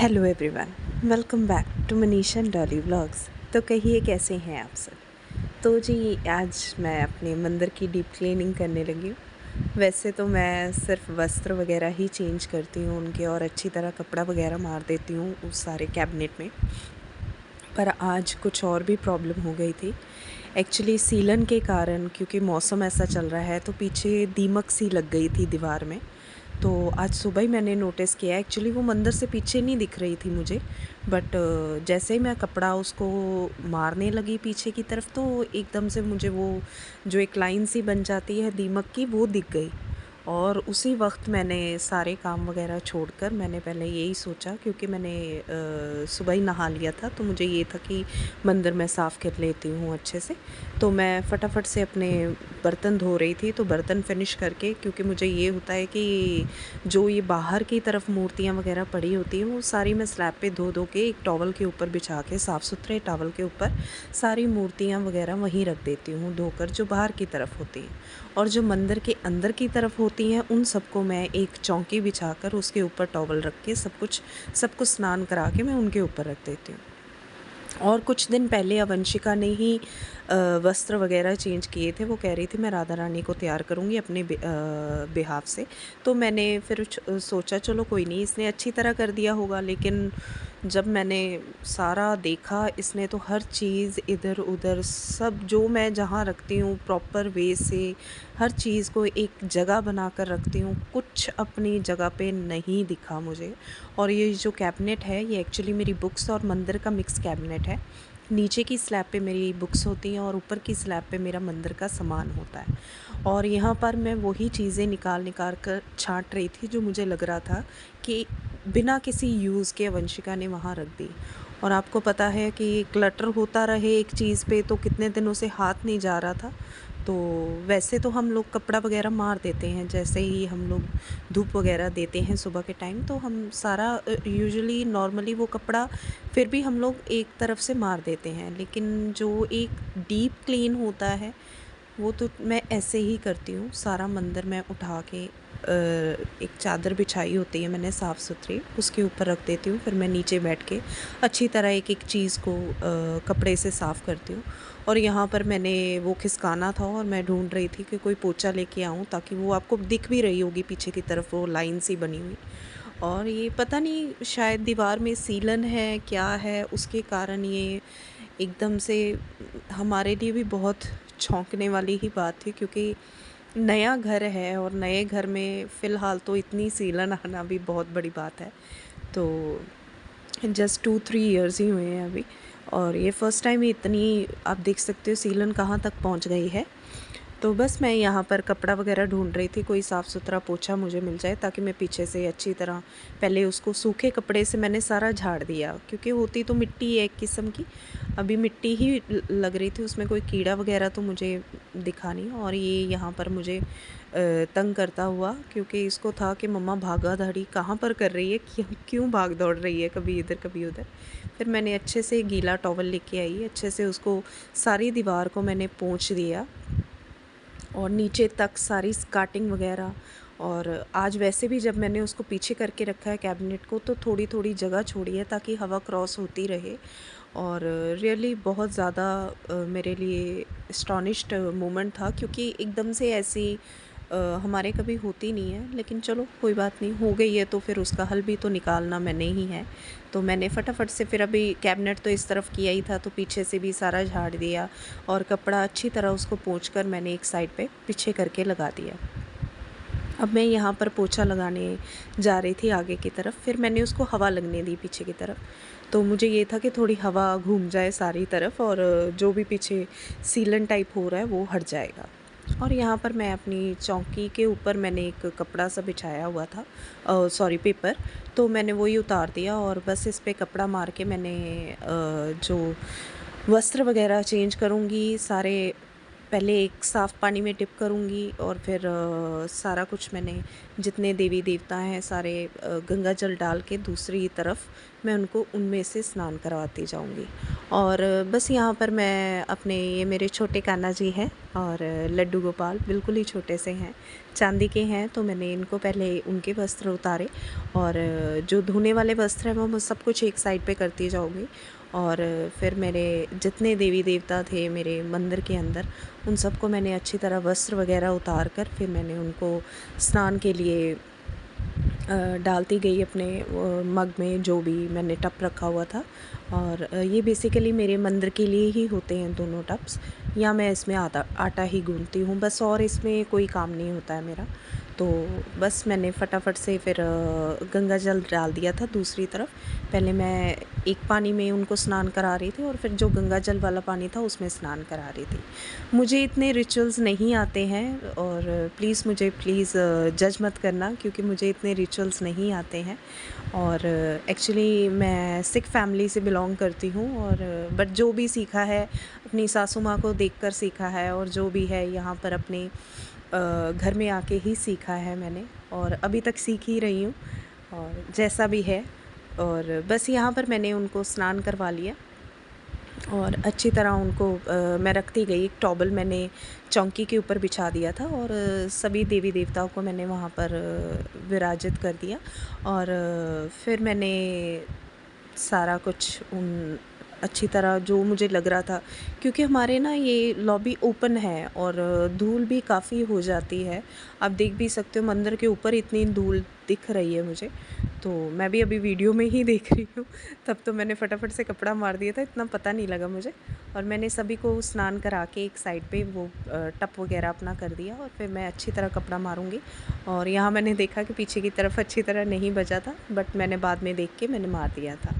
Hello everyone, welcome back to Manisha and Dolly vlogs. तो कहिए कैसे हैं आप सब। तो जी आज मैं अपने मंदिर की डीप क्लीनिंग करने लगी हूँ। वैसे तो मैं सिर्फ वस्त्र वगैरह ही चेंज करती हूँ उनके, और अच्छी तरह कपड़ा वगैरह मार देती हूँ उस सारे कैबिनेट में। पर आज कुछ और भी प्रॉब्लम हो गई थी। एक्चुअली सीलन के कारण, क्योंकि मौसम ऐसा चल रहा है, तो पीछे दीमक सी लग गई थी दीवार में। तो आज सुबह ही मैंने नोटिस किया। एक्चुअली वो मंदिर से पीछे नहीं दिख रही थी मुझे, बट जैसे ही मैं कपड़ा उसको मारने लगी पीछे की तरफ, तो एकदम से मुझे वो जो एक लाइन सी बन जाती है दीमक की, वो दिख गई। और उसी वक्त मैंने सारे काम वगैरह छोड़कर मैंने पहले यही सोचा, क्योंकि मैंने सुबह ही नहा लिया था, तो मुझे ये था कि मंदिर मैं साफ़ कर लेती हूँ अच्छे से। तो मैं फटाफट से अपने बर्तन धो रही थी, तो बर्तन फिनिश करके, क्योंकि मुझे ये होता है कि जो ये बाहर की तरफ मूर्तियाँ वगैरह पड़ी होती हैं, वो सारी मैं स्लैब पे धो धो के एक टॉवल के ऊपर बिछा के, साफ़ सुथरे टॉवल के ऊपर सारी मूर्तियाँ वगैरह वहीं रख देती हूँ धोकर, जो बाहर की तरफ होती हैं। और जो मंदिर के अंदर की तरफ होती हैं, उन सबको मैं एक चौकी बिछाकर उसके ऊपर टॉवल रख के सबको स्नान करा के मैं उनके ऊपर रख देती हूँ। और कुछ दिन पहले अवंशिका ने ही वस्त्र वगैरह चेंज किए थे। वो कह रही थी मैं राधा रानी को तैयार करूँगी अपने बिहाफ से। तो मैंने फिर सोचा चलो कोई नहीं, इसने अच्छी तरह कर दिया होगा। लेकिन जब मैंने सारा देखा, इसने तो हर चीज़ इधर उधर सब, जो मैं जहाँ रखती हूँ प्रॉपर वे से हर चीज़ को एक जगह बना कर रखती हूँ, कुछ अपनी जगह पे नहीं दिखा मुझे। और ये जो कैबिनेट है, ये एक्चुअली मेरी बुक्स और मंदिर का मिक्स कैबिनेट है। नीचे की स्लैब पे मेरी बुक्स होती हैं और ऊपर की स्लैब पे मेरा मंदिर का सामान होता है। और यहाँ पर मैं वही चीज़ें निकाल निकाल कर छाँट रही थी, जो मुझे लग रहा था कि बिना किसी यूज़ के वंशिका ने वहाँ रख दी। और आपको पता है कि क्लटर होता रहे एक चीज़ पे तो कितने दिनों से हाथ नहीं जा रहा था। तो वैसे तो हम लोग कपड़ा वगैरह मार देते हैं, जैसे ही हम लोग धूप वगैरह देते हैं सुबह के टाइम, तो हम सारा यूजुअली नॉर्मली वो कपड़ा फिर भी हम लोग एक तरफ से मार देते हैं। लेकिन जो एक डीप क्लीन होता है, वो तो मैं ऐसे ही करती हूँ। सारा मंदिर मैं उठा के एक चादर बिछाई होती है मैंने साफ़ सुथरी, उसके ऊपर रख देती हूँ। फिर मैं नीचे बैठ के अच्छी तरह एक एक चीज़ को कपड़े से साफ़ करती हूँ। और यहाँ पर मैंने वो खिसकाना था और मैं ढूंढ रही थी कि कोई पोंछा लेके आऊँ, ताकि वो आपको दिख भी रही होगी पीछे की तरफ वो लाइन सी बनी हुई। और ये पता नहीं, शायद दीवार में सीलन है क्या है, उसके कारण ये एकदम से हमारे लिए भी बहुत चौंकने वाली ही बात थी। क्योंकि नया घर है और नए घर में फ़िलहाल तो इतनी सीलन आना भी बहुत बड़ी बात है। तो जस्ट 2-3 इयर्स ही हुए हैं अभी, और ये फ़र्स्ट टाइम ही इतनी, आप देख सकते हो सीलन कहाँ तक पहुँच गई है। तो बस मैं यहाँ पर कपड़ा वगैरह ढूंढ रही थी, कोई साफ़ सुथरा पोंछा मुझे मिल जाए, ताकि मैं पीछे से अच्छी तरह पहले उसको सूखे कपड़े से मैंने सारा झाड़ दिया, क्योंकि होती तो मिट्टी है एक किस्म की। अभी मिट्टी ही लग रही थी, उसमें कोई कीड़ा वगैरह तो मुझे दिखा नहीं। और ये यहाँ पर मुझे तंग करता हुआ, क्योंकि इसको था कि मम्मा भागा दौड़ी कहाँ पर कर रही है, क्यों भाग दौड़ रही है, कभी इधर कभी उधर। फिर मैंने अच्छे से गीला टॉवल लेके आई, अच्छे से उसको सारी दीवार को मैंने पोंछ दिया, और नीचे तक सारी स्कार्टिंग वगैरह। और आज वैसे भी जब मैंने उसको पीछे करके रखा है कैबिनेट को, तो थोड़ी थोड़ी जगह छोड़ी है ताकि हवा क्रॉस होती रहे। और रियली बहुत ज़्यादा मेरे लिए एस्टॉनिश्ड मोमेंट था, क्योंकि एकदम से ऐसी हमारे कभी होती नहीं है। लेकिन चलो कोई बात नहीं, हो गई है तो फिर उसका हल भी तो निकालना मैंने ही है। तो मैंने फटाफट से फिर, अभी कैबिनेट तो इस तरफ किया ही था, तो पीछे से भी सारा झाड़ दिया और कपड़ा अच्छी तरह उसको पोंछ कर मैंने एक साइड पे पीछे करके लगा दिया। अब मैं यहाँ पर पोछा लगाने जा रही थी आगे की तरफ, फिर मैंने उसको हवा लगने दी पीछे की तरफ। तो मुझे ये था कि थोड़ी हवा घूम जाए सारी तरफ, और जो भी पीछे सीलन टाइप हो रहा है वो हट जाएगा। और यहाँ पर मैं अपनी चौकी के ऊपर मैंने एक कपड़ा सा बिछाया हुआ था, सॉरी पेपर। तो मैंने वही उतार दिया, और बस इस पे कपड़ा मार के मैंने जो वस्त्र वगैरह चेंज करूँगी सारे, पहले एक साफ़ पानी में डिप करूँगी, और फिर सारा कुछ मैंने जितने देवी देवता हैं सारे गंगा जल डाल के दूसरी तरफ मैं उनको उनमें से स्नान करवाती जाऊँगी। और बस यहाँ पर मैं अपने, ये मेरे छोटे कान्हा जी हैं और लड्डू गोपाल बिल्कुल ही छोटे से हैं, चांदी के हैं। तो मैंने इनको पहले उनके वस्त्र उतारे और जो धोने वाले वस्त्र हैं वो मैं सब कुछ एक साइड पे करती जाऊँगी। और फिर मेरे जितने देवी देवता थे मेरे मंदिर के अंदर, उन सबको मैंने अच्छी तरह वस्त्र वगैरह उतार कर फिर मैंने उनको स्नान के लिए डालती गई अपने मग में, जो भी मैंने टब रखा हुआ था। और ये बेसिकली मेरे मंदिर के लिए ही होते हैं दोनों टब्स, या मैं इसमें आटा ही गूंथती हूँ बस, और इसमें कोई काम नहीं होता है मेरा। तो बस मैंने फटाफट से फिर गंगा जल डाल दिया था दूसरी तरफ। पहले मैं एक पानी में उनको स्नान करा रही थी और फिर जो गंगा जल वाला पानी था उसमें स्नान करा रही थी। मुझे इतने रिचुअल्स नहीं आते हैं और प्लीज़ जज मत करना, क्योंकि मुझे इतने रिचुअल्स नहीं आते हैं। और एक्चुअली मैं सिख फैमिली से बिलोंग करती हूँ, और बट जो भी सीखा है अपनी सासू माँ को देखकर सीखा है, और जो भी है यहाँ पर अपने घर में आके ही सीखा है मैंने, और अभी तक सीख ही रही हूँ, और जैसा भी है। और बस यहाँ पर मैंने उनको स्नान करवा लिया और अच्छी तरह उनको मैं रखती गई। एक टॉवल मैंने चौकी के ऊपर बिछा दिया था और सभी देवी देवताओं को मैंने वहाँ पर विराजित कर दिया। और फिर मैंने सारा कुछ उन अच्छी तरह जो मुझे लग रहा था, क्योंकि हमारे ना ये लॉबी ओपन है और धूल भी काफ़ी हो जाती है। आप देख भी सकते हो मंदिर के ऊपर इतनी धूल दिख रही है मुझे, तो मैं भी अभी वीडियो में ही देख रही हूँ। तब तो मैंने फटाफट से कपड़ा मार दिया था, इतना पता नहीं लगा मुझे। और मैंने सभी को स्नान करा के एक साइड पे वो टप वगैरह अपना कर दिया, और फिर मैं अच्छी तरह कपड़ा मारूंगी। और यहाँ मैंने देखा कि पीछे की तरफ अच्छी तरह नहीं बजा था, बट मैंने बाद में देख के मैंने मार दिया था।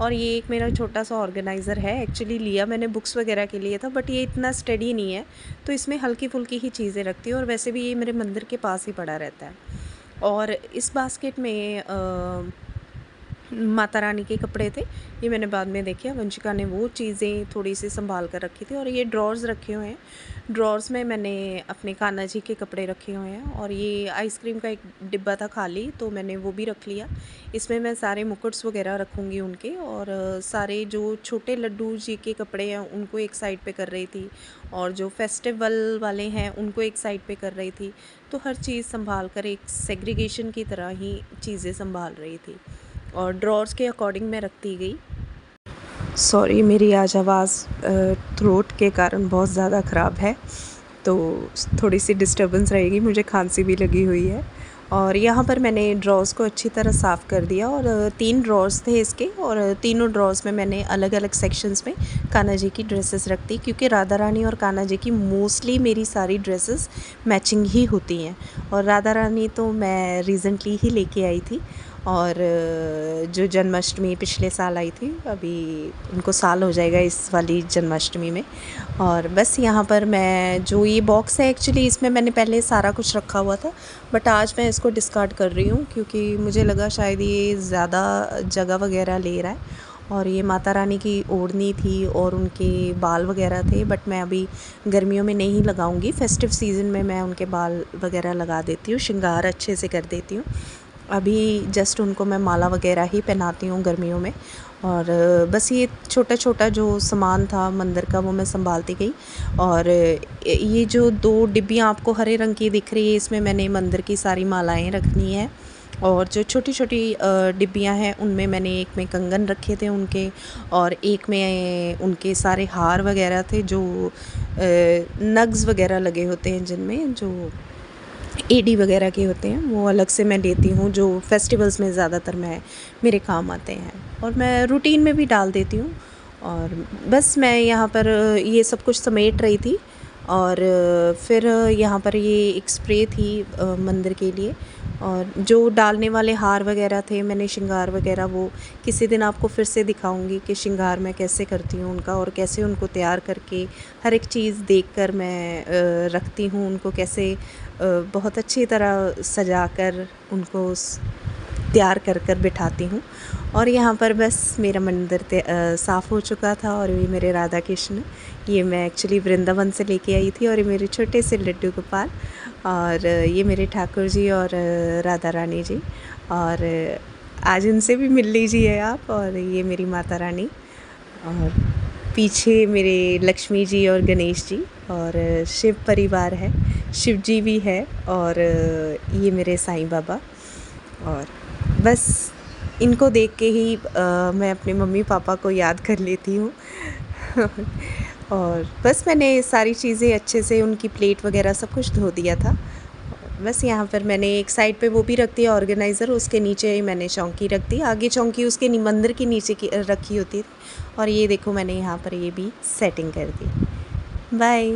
और ये एक मेरा छोटा सा ऑर्गेनाइज़र है, एक्चुअली लिया मैंने बुक्स वगैरह के लिए था, बट ये इतना स्टडी नहीं है, तो इसमें हल्की फुल्की ही चीज़ें रखती हूँ। और वैसे भी ये मेरे मंदिर के पास ही पड़ा रहता है। और इस बास्केट में माता रानी के कपड़े थे, ये मैंने बाद में देखा वंशिका ने वो चीज़ें थोड़ी सी संभाल कर रखी थी। और ये ड्रॉर्स रखे हुए हैं, ड्रॉर्स में मैंने अपने कान्हा जी के कपड़े रखे हुए हैं। और ये आइसक्रीम का एक डिब्बा था खाली, तो मैंने वो भी रख लिया। इसमें मैं सारे मुकुट्स वगैरह रखूँगी उनके, और सारे जो छोटे लड्डू जी के कपड़े हैं उनको एक साइड पे कर रही थी, और जो फेस्टिवल वाले हैं उनको एक साइड पे कर रही थी। तो हर चीज़ संभाल कर एक सेग्रीगेशन की तरह ही चीज़ें संभाल रही थी, और ड्रॉर्स के अकॉर्डिंग मैं रखती गई। सॉरी, मेरी आज आवाज़ थ्रोट के कारण बहुत ज़्यादा ख़राब है, तो थोड़ी सी डिस्टर्बेंस रहेगी, मुझे खांसी भी लगी हुई है। और यहाँ पर मैंने ड्रॉर्स को अच्छी तरह साफ़ कर दिया, और 3 ड्रॉर्स थे इसके, और तीनों ड्रॉर्स में मैंने अलग अलग सेक्शंस में कान्हा जी की ड्रेसेस रखती, क्योंकि राधा रानी और कान्हा जी की मोस्टली मेरी सारी ड्रेसेस मैचिंग ही होती हैं। और राधा रानी तो मैं रिसेंटली ही लेके आई थी, और जो जन्माष्टमी पिछले साल आई थी, अभी उनको साल हो जाएगा इस वाली जन्माष्टमी में। और बस यहाँ पर मैं, जो ये बॉक्स है एक्चुअली इसमें मैंने पहले सारा कुछ रखा हुआ था, बट आज मैं इसको डिस्कार्ड कर रही हूँ, क्योंकि मुझे लगा शायद ये ज़्यादा जगह वगैरह ले रहा है। और ये माता रानी की ओढ़नी थी और उनके बाल वगैरह थे, बट मैं अभी गर्मियों में नहीं लगाऊंगी, फेस्टिव सीज़न में मैं उनके बाल वगैरह लगा देती हूँ, श्रृंगार अच्छे से कर देती हूँ। अभी जस्ट उनको मैं माला वगैरह ही पहनाती हूँ गर्मियों में। और बस ये छोटा छोटा जो सामान था मंदिर का वो मैं संभालती गई। और ये जो 2 डिब्बियाँ आपको हरे रंग की दिख रही है, इसमें मैंने मंदिर की सारी मालाएं रखनी है। और जो छोटी छोटी डिब्बियाँ हैं उनमें मैंने, एक में कंगन रखे थे उनके, और एक में उनके सारे हार वगैरह थे, जो नग्स वगैरह लगे होते हैं जिनमें, जो एडी वगैरह के होते हैं, वो अलग से मैं लेती हूँ, जो फेस्टिवल्स में ज़्यादातर मेरे काम आते हैं, और मैं रूटीन में भी डाल देती हूँ। और बस मैं यहाँ पर ये सब कुछ समेट रही थी। और फिर यहाँ पर ये एक स्प्रे थी मंदिर के लिए, और जो डालने वाले हार वगैरह थे, मैंने श्रृंगार वगैरह वो किसी दिन आपको फिर से दिखाऊंगी कि श्रृंगार मैं कैसे करती हूँ उनका, और कैसे उनको तैयार करके हर एक चीज़ देखकर मैं रखती हूँ उनको, कैसे बहुत अच्छी तरह सजा कर उनको तैयार कर कर बिठाती हूँ। और यहाँ पर बस मेरा मंदिर साफ़ हो चुका था। और ये मेरे राधा कृष्ण, ये मैं एक्चुअली वृंदावन से लेके आई थी, और ये मेरे छोटे से लड्डू गोपाल, और ये मेरे ठाकुर जी और राधा रानी जी, और आज इनसे भी मिल लीजिए आप। और ये मेरी माता रानी, और पीछे मेरे लक्ष्मी जी और गणेश जी और शिव परिवार है, शिव जी भी है और ये मेरे साईं बाबा। और बस इनको देख के ही मैं अपने मम्मी पापा को याद कर लेती हूँ। और बस मैंने सारी चीज़ें अच्छे से उनकी प्लेट वगैरह सब कुछ धो दिया था। बस यहाँ पर मैंने एक साइड पे वो भी रख दिया ऑर्गेनाइज़र, उसके नीचे ही मैंने चौकी रख दी। आगे चौकी उसके मंदिर के नीचे की रखी होती थी। और ये देखो मैंने यहाँ पर ये भी सेटिंग कर दी। बाय।